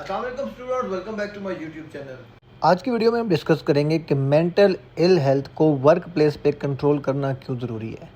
अस्सलाम वालेकुम students, welcome back to my YouTube channel. आज की वीडियो में हम डिस्कस करेंगे कि मेंटल इल हेल्थ को वर्क प्लेस पे कंट्रोल करना क्यों ज़रूरी है।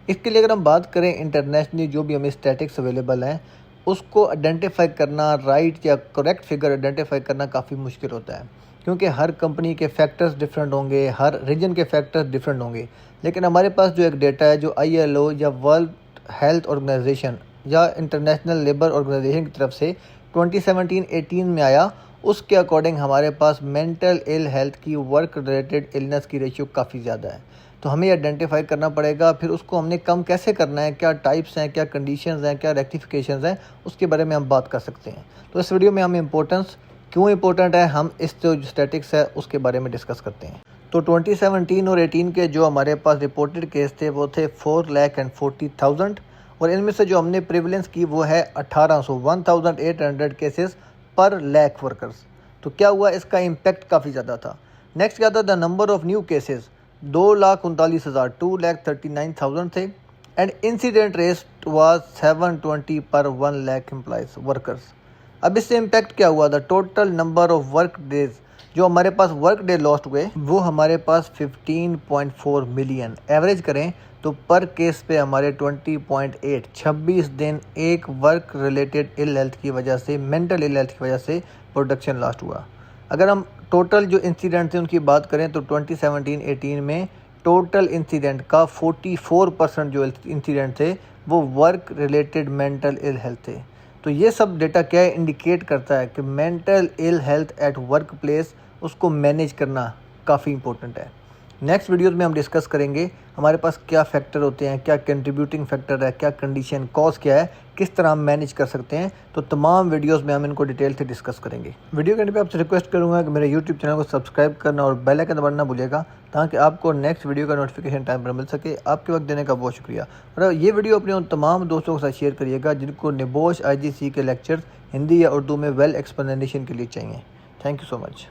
इसके लिए अगर हम बात करें इंटरनेशनली जो भी हमें स्टैटिक्स अवेलेबल हैं उसको आइडेंटिफाई करना, राइट या करेक्ट फिगर आइडेंटिफाई करना काफ़ी मुश्किल होता है, क्योंकि हर कंपनी के फैक्टर्स डिफरेंट होंगे, हर रीजन के फैक्टर्स डिफरेंट होंगे। लेकिन हमारे पास जो एक डेटा है जो ILO या वर्ल्ड हेल्थ ऑर्गेनाइजेशन या इंटरनेशनल लेबर ऑर्गेनाइजेशन की तरफ से 2017-18 में आया, उसके अकॉर्डिंग हमारे पास मेंटल इल हेल्थ की वर्क रिलेटेड इलनेस की रेशियो काफ़ी ज़्यादा है। तो हमें आइडेंटिफाई करना पड़ेगा, फिर उसको हमने कम कैसे करना है, क्या टाइप्स हैं, क्या कंडीशंस हैं, क्या रेक्टिफिकेशंस हैं, उसके बारे में हम बात कर सकते हैं। तो इस वीडियो में हम इम्पोर्टेंस क्यों इम्पोर्टेंट है, हम इस जो स्टैटिक्स है उसके बारे में डिस्कस करते हैं। तो 2017 और 18 के जो हमारे पास रिपोर्टेड केस थे वो थे 4,40,000, और इनमें से जो हमने प्रिवलेंस की वो है 1800 केसेस पर लैख वर्कर्स। तो क्या हुआ, इसका इम्पैक्ट काफ़ी ज़्यादा था। नेक्स्ट क्या था, the number of new cases 2,39,000 2,39,000 थे, एंड इंसिडेंट रेट वाज 720 पर 1 लाख एम्प्लॉयज़ वर्कर्स। अब इससे इम्पैक्ट क्या हुआ, the total number of work days जो हमारे पास वर्क डे लॉस्ट हुए वो हमारे पास 15.4 मिलियन। एवरेज करें तो पर केस पे हमारे 20.8 26 दिन एक वर्क रिलेटेड इल हेल्थ की वजह से, मेंटल इल हेल्थ की वजह से प्रोडक्शन लॉस्ट हुआ। अगर हम टोटल जो इंसिडेंट थे उनकी बात करें तो 2017-18 में टोटल इंसिडेंट का 44% जो इंसिडेंट थे वो work related mental ill health थे। तो ये सब डेटा क्या है, इंडिकेट करता है कि mental ill health at work place उसको मैनेज करना काफ़ी इंपॉर्टेंट है। नेक्स्ट वीडियोज़ में हम डिस्कस करेंगे हमारे पास क्या फैक्टर होते हैं, क्या कंट्रीब्यूटिंग फैक्टर है, क्या कंडीशन कॉज क्या है, किस तरह हम मैनेज कर सकते हैं। तो तमाम वीडियोस में हम इनको डिटेल से डिस्कस करेंगे। वीडियो के एंड पे आपसे रिक्वेस्ट करूंगा कि मेरे यूट्यूब चैनल को सब्सक्राइब करना और बेल आइकन दबाना ना भूलिएगा, ताकि आपको नेक्स्ट वीडियो का नोटिफिकेशन टाइम पर मिल सके। आपके वक्त देने का बहुत शुक्रिया। और ये वीडियो अपने उन तमाम दोस्तों के साथ शेयर करिएगा जिनको निबोश IGC के लेक्चर्स हिंदी या उर्दू में वेल एक्सप्लेनेशन के लिए चाहिए। Thank you so much.